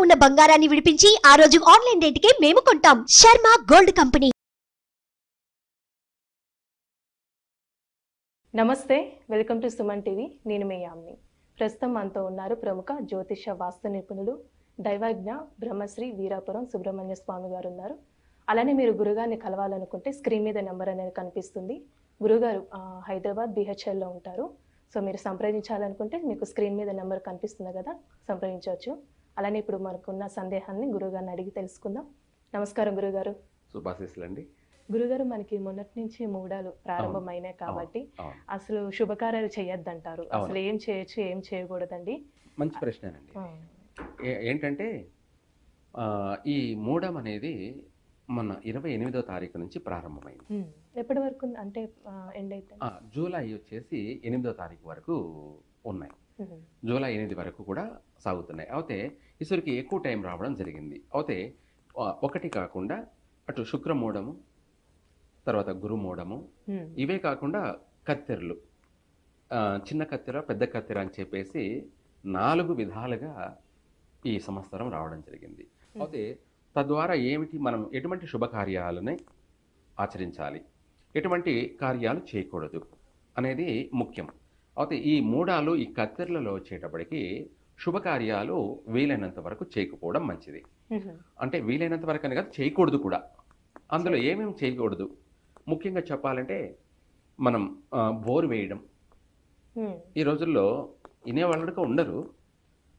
ఉన్న బంగారాన్ని విడిపించి ఆ రోజు ఆన్లైన్ రేటుకే మేము కొంటాం. Sharma gold company. నమస్తే, వెల్కమ్ టు సుమన్ టీవీ. నేను మీ యామ్ని. ప్రస్తుతం మనతో ఉన్నారు ప్రముఖ జ్యోతిష వాస్తు నిపుణులు దైవజ్ఞ బ్రహ్మశ్రీ వీరాపురం సుబ్రహ్మణ్య స్వామి గారు ఉన్నారు. అలానే మీరు గురుగారిని కలవాలనుకుంటే స్క్రీన్ మీద నెంబర్ అనేది కనిపిస్తుంది. గురుగారు హైదరాబాద్ BHLలో ఉంటారు. సో మీరు సంప్రదించాలనుకుంటే మీకు స్క్రీన్ మీద నెంబర్ కనిపిస్తుంది కదా, సంప్రదించవచ్చు. అలానే ఇప్పుడు మనకున్న సందేహాన్ని గురుగారిని అడిగి తెలుసుకుందాం. నమస్కారం గురుగారు. శుభాశీస్సులండి. గురుగారు, మనకి మొన్నటి నుంచి మూడాలు ప్రారంభమైనాయి కాబట్టి అసలు శుభకార్యాలు చేయొద్దంటారు. అసలు ఏం చేయొచ్చు, ఏం చేయకూడదండి? మంచి ప్రశ్నేనండి. ఏంటంటే ఈ మూడం అనేది మొన్న 28వ తారీఖు నుంచి ప్రారంభమైంది. ఎప్పటి వరకు అంటే ఎండ్ అయితే? జూలై వచ్చేసి 8వ తారీఖు వరకు ఉన్నాయి. జూలై 8 వరకు కూడా సాగుతున్నాయి. అయితే ఈశ్వరికి ఎక్కువ టైం రావడం జరిగింది. అయితే ఒకటి కాకుండా అటు శుక్రమూడము, తర్వాత గురుమూడము, ఇవే కాకుండా కత్తెరలు, చిన్న కత్తెర పెద్ద కత్తెర అని చెప్పేసి 4 విధాలుగా ఈ సంవత్సరం రావడం జరిగింది. అయితే తద్వారా మనం ఎటువంటి శుభకార్యాలని ఆచరించాలి, ఎటువంటి కార్యాలు చేయకూడదు అనేది ముఖ్యం. అయితే ఈ మూడాలు ఈ కత్తెరలలో వచ్చేటప్పటికి శుభకార్యాలు వీలైనంత వరకు చేయకపోవడం మంచిది. అంటే వీలైనంత వరకు అని కాదు, చేయకూడదు కూడా. అందులో ఏమేమి చేయకూడదు ముఖ్యంగా చెప్పాలంటే మనం బోరు వేయడం. ఈ రోజుల్లో వినేవాళ్ళుగా ఉండరు.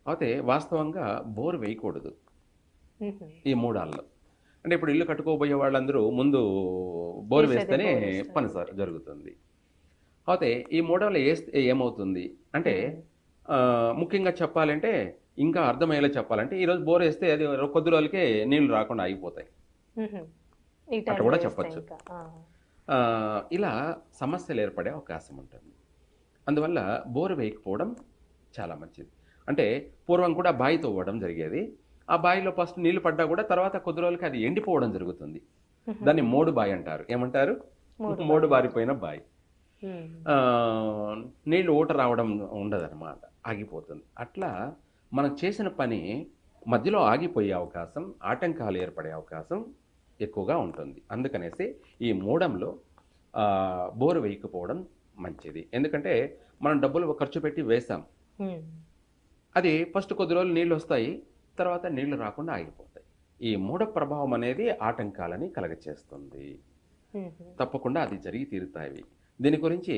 అయితే వాస్తవంగా బోరు వేయకూడదు ఈ మూడాల్లో. అంటే ఇప్పుడు ఇల్లు కట్టుకోబోయే వాళ్ళందరూ ముందు బోరు వేస్తేనే పని జరుగుతుంది. అయితే ఈ మూడాలు వేస్తే ఏమవుతుంది అంటే ముఖ్యంగా చెప్పాలంటే, ఇంకా అర్థమయ్యేలా చెప్పాలంటే, ఈరోజు బోర్ వేస్తే అది కొద్ది రోజులకే నీళ్లు రాకుండా ఆగిపోతాయి అట్లా కూడా చెప్పచ్చు. ఇలా సమస్యలు ఏర్పడే అవకాశం ఉంటుంది. అందువల్ల బోరు వేయకపోవడం చాలా మంచిది. అంటే పూర్వం కూడా బావి తవ్వడం జరిగేది. ఆ బావిలో ఫస్ట్ నీళ్లు పడ్డా కూడా తర్వాత కొద్ది రోజులకి అది ఎండిపోవడం జరుగుతుంది. దాన్ని మోడు బావి అంటారు. ఏమంటారు? మోడు బారిపోయిన బావి. నీళ్లు ఊట రావడం ఉండదన్నమాట, ఆగిపోతుంది. అట్లా మనం చేసిన పని మధ్యలో ఆగిపోయే అవకాశం, ఆటంకాలు ఏర్పడే అవకాశం ఎక్కువగా ఉంటుంది. అందుకనేసి ఈ మూడంలో బోరు వేయకపోవడం మంచిది. ఎందుకంటే మనం డబ్బులు ఖర్చు పెట్టి వేసాం, అది ఫస్ట్ కొద్ది రోజులు నీళ్ళు వస్తాయి, తర్వాత నీళ్లు రాకుండా ఆగిపోతాయి. ఈ మూడ ప్రభావం అనేది ఆటంకాలని కలగచేస్తుంది. తప్పకుండా అది జరిగి తీరుతాయి. దీని గురించి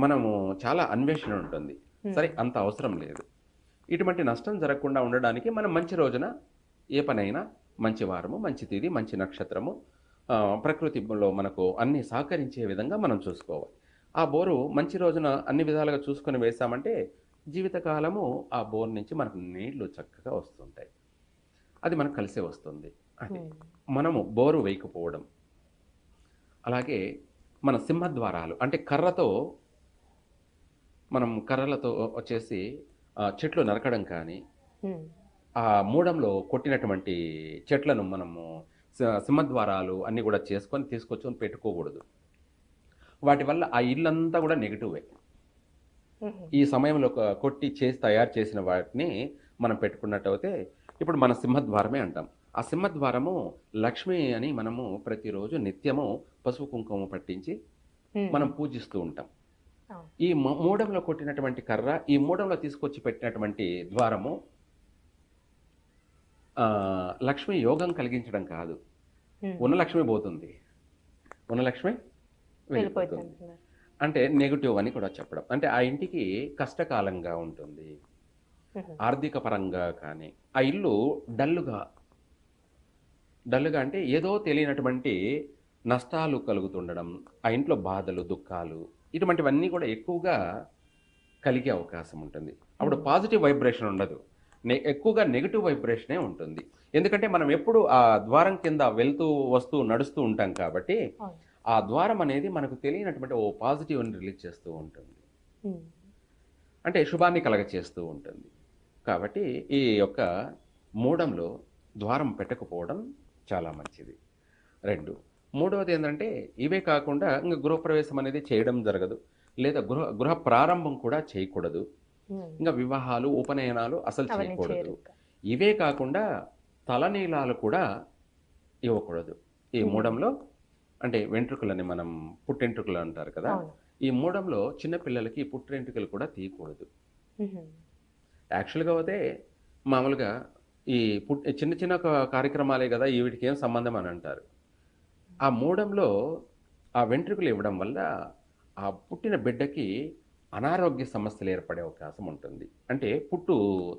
మనము చాలా అన్వేషణ ఉంటుంది. సరే, అంత అవసరం లేదు. ఇటువంటి నష్టం జరగకుండా ఉండడానికి మనం మంచి రోజున ఏ పనైనా, మంచి వారము, మంచి తేదీ, మంచి నక్షత్రము, ప్రకృతిలో మనకు అన్ని సహకరించే విధంగా మనం చూసుకోవాలి. ఆ బోరు మంచి రోజున అన్ని విధాలుగా చూసుకొని వేసామంటే జీవితకాలము ఆ బోర్ నుంచి మనకు నీళ్లు చక్కగా వస్తుంటాయి. అది మనకు కలిసే వస్తుంది. అది మనము బోరు వేయకపోవడం. అలాగే మన సింహద్వారాలు అంటే కర్రలతో వచ్చేసి చెట్లు నరకడం కానీ, ఆ మూడంలో కొట్టినటువంటి చెట్లను మనము సింహద్వారాలు అన్నీ కూడా తీసుకొచ్చుకొని పెట్టుకోకూడదు. వాటి వల్ల ఆ ఇల్లంతా కూడా నెగిటివే. ఈ సమయంలో కొట్టి తయారు చేసిన వాటిని మనం పెట్టుకున్నట్టయితే, ఇప్పుడు మన సింహద్వారమే అంటాం. ఆ సింహద్వారము లక్ష్మి అని మనము ప్రతిరోజు నిత్యము పసుపు కుంకుమ పట్టించి మనం పూజిస్తూ ఉంటాం. ఈ మూడంలో కొట్టినటువంటి కర్ర, ఈ మూడంలో తీసుకొచ్చి పెట్టినటువంటి ద్వారము లక్ష్మి యోగం కలిగించడం కాదు, ఉన్న లక్ష్మి పోతుంది, ఉన్న లక్ష్మి వెళ్ళిపోతుంది. అంటే నెగిటివ్ అని కూడా చెప్పడం. అంటే ఆ ఇంటికి కష్టకాలంగా ఉంటుంది, ఆర్థిక పరంగా కానీ. ఆ ఇల్లు డల్లుగా అంటే ఏదో తెలియనటువంటి నష్టాలు కలుగుతుండడం, ఆ ఇంట్లో బాధలు, దుఃఖాలు, ఇటువంటివన్నీ కూడా ఎక్కువగా కలిగే అవకాశం ఉంటుంది. అప్పుడు పాజిటివ్ వైబ్రేషన్ ఉండదు, ఎక్కువగా నెగిటివ్ వైబ్రేషనే ఉంటుంది. ఎందుకంటే మనం ఎప్పుడు ఆ ద్వారం కింద నడుస్తూ ఉంటాం కాబట్టి ఆ ద్వారం అనేది మనకు తెలియనటువంటి ఓ పాజిటివ్ని రిలీజ్ చేస్తూ ఉంటుంది, అంటే శుభాన్ని కలగచేస్తూ ఉంటుంది. కాబట్టి ఈ యొక్క మూడంలో ద్వారం పెట్టకపోవడం చాలా మంచిది. మూడవది ఏంటంటే, ఇవే కాకుండా ఇంకా గృహప్రవేశం అనేది చేయడం జరగదు, లేదా గృహ ప్రారంభం కూడా చేయకూడదు. ఇంకా వివాహాలు, ఉపనయనాలు అసలు చేయకూడదు. ఇవే కాకుండా తలనీలాలు కూడా ఇవ్వకూడదు. ఈ మూడంలో అంటే వెంట్రుకలని మనం పుట్టెంట్రుకలు అంటారు కదా, అవును. ఈ మూడంలో చిన్న పిల్లలకి పుట్టెంట్రుకలు కూడా తీయకూడదు. మ్మ్. యాక్చువల్గా అయితే మామూలుగా ఈ చిన్న చిన్న కార్యక్రమాలే కదా, వీటికి ఏం సంబంధం అని అంటారు. ఆ మూడంలో ఆ వెంట్రుకలు ఇవ్వడం వల్ల ఆ పుట్టిన బిడ్డకి అనారోగ్య సమస్యలు ఏర్పడే అవకాశం ఉంటుంది. అంటే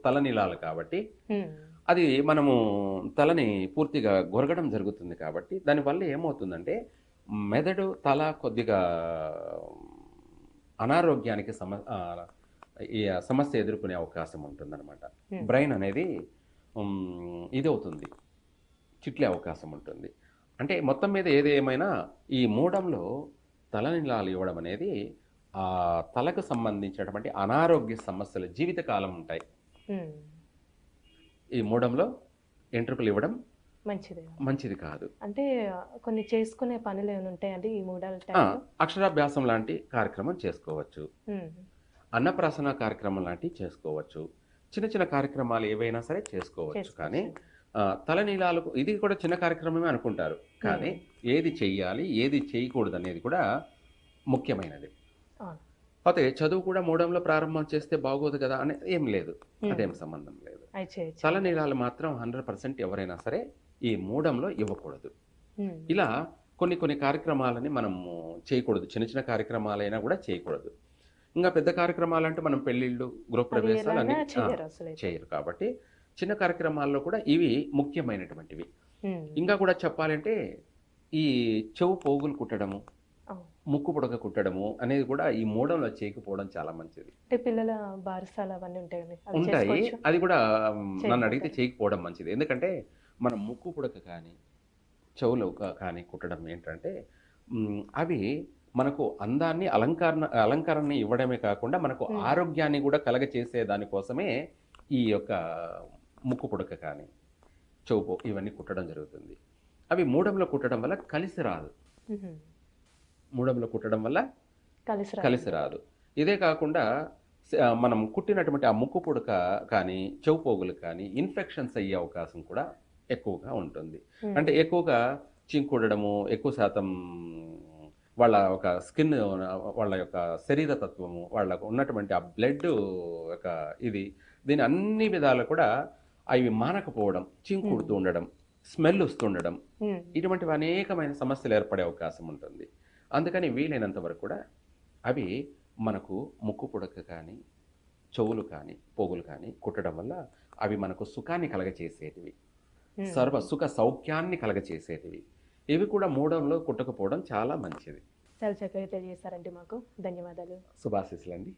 తలనీలాలు కాబట్టి మ్మ్. అది మనము తలని పూర్తిగా గొరగడం జరుగుతుంది కాబట్టి దానివల్ల ఏమవుతుందంటే మెదడు తల కొద్దిగా అనారోగ్యానికి ఈ సమస్య ఎదుర్కొనే అవకాశం ఉంటుందన్నమాట. బ్రెయిన్ అనేది ఇది అవుతుంది, చిట్లే అవకాశం ఉంటుంది. అంటే మొత్తం మీద ఏదేమైనా ఈ మూడంలో తలనీలాలు ఇవ్వడం అనేది ఆ తలకు సంబంధించినటువంటి అనారోగ్య సమస్యలు జీవితకాలం ఉంటాయి. మ్మ్. ఈ మూడంలో ఎంట్రుకలు ఇవ్వడం మంచిదే. మంచిది కాదు. అంటే కొన్ని చేసుకునే పనులు ఏమైనా ఉంటాయండి ఈ మూడాల ఆ, టైంలో? అక్షరాభ్యాసం లాంటి కార్యక్రమం చేసుకోవచ్చు, మ్మ్. అన్నప్రాసన కార్యక్రమం లాంటివి చేసుకోవచ్చు, చిన్న చిన్న కార్యక్రమాలు ఏవైనా సరే చేసుకోవచ్చు. కానీ తలనీలాలకు ఇది కూడా చిన్న కార్యక్రమమే అనుకుంటారు, కానీ ఏది చెయ్యాలి ఏది చేయకూడదు అనేది కూడా ముఖ్యమైనది. అవును. అయితే చదువు కూడా మూడంలో ప్రారంభం చేస్తే బాగోదు కదా అని ఏం లేదు, అదేం సంబంధం లేదు. అయి చేయొచ్చు. తలనీలాలు మాత్రం 100% ఎవరైనా సరే ఈ మూడంలో ఇవ్వకూడదు. మ్మ్. ఇలా కొన్ని కార్యక్రమాలని మనము చేయకూడదు, చిన్న చిన్న కార్యక్రమాలైనా కూడా చేయకూడదు. ఇంకా పెద్ద కార్యక్రమాలంటే మనం పెళ్ళిళ్ళు గృహప్రవేశాలు అన్ని చెయ్యరు అసలు. చేయరు కాబట్టి చిన్న కార్యక్రమాల్లో కూడా ఇవి ముఖ్యమైనటువంటివి. మ్మ్. ఇంకా కూడా చెప్పాలంటే ఈ చెవు పోగులు కుట్టడము, అవును. ముక్కు పుడక కుట్టడము అనేది కూడా ఈ మూడంలో చేయకపోవడం చాలా మంచిది. అంటే పిల్లల బారసాలు అవన్నీ ఉంటాయండి, అవి ఉంటాయి, చేసుకోవచ్చా? అది కూడా నన్ను చేయకూడదు. అడిగితే చేయకపోవడం మంచిది. ఎందుకంటే మనం ముక్కు పుడక కానీ చెవులు కానీ కుట్టడం ఏంటంటే అవి మనకు అందాన్ని అలంకరణని ఇవ్వడమే కాకుండా మనకు ఆరోగ్యాన్ని కూడా కలగచేసే దానికోసమే ఈ యొక్క ముక్కు పుడక కానీ చెవు ఇవన్నీ కుట్టడం జరుగుతుంది. అవి మూడంలో కుట్టడం వల్ల కలిసి రాదు. మ్మ్. మూడంలో కుట్టడం వల్ల కలిసి రాదు. ఇదే కాకుండా మనం కుట్టినటువంటి ఆ ముక్కు పుడక కానీ చెవు పోగులు కానీ ఇన్ఫెక్షన్స్ అయ్యే అవకాశం కూడా ఎక్కువగా ఉంటుంది. అంటే ఎక్కువగా చింకుడము, ఎక్కువ శాతం వాళ్ళ ఒక స్కిన్, వాళ్ళ యొక్క శరీర తత్వము, వాళ్ళకు ఉన్నటువంటి ఆ బ్లడ్ యొక్క దీని అన్ని విధాలు కూడా అవి మానకపోవడం, చింకుడుతూ ఉండడం, స్మెల్ వస్తుండడం, మ్మ్. ఇటువంటివి అనేకమైన సమస్యలు ఏర్పడే అవకాశం ఉంటుంది. అందుకని వీలైనంత వరకు కూడా అవి మనకు ముక్కు పుడక కానీ చెవులు కానీ పోగులు కానీ కుట్టడం వల్ల అవి మనకు సుఖాన్ని కలగచేసేటివి, సర్వ సుఖ సౌఖ్యాన్ని కలగచేసేటివి. ఇవి కూడా మూడంలో కుట్టకపోవడం చాలా మంచిది. చాలా చక్కగా తెలియజేశారండి మాకు. ధన్యవాదాలు. శుభాశీస్సులండి.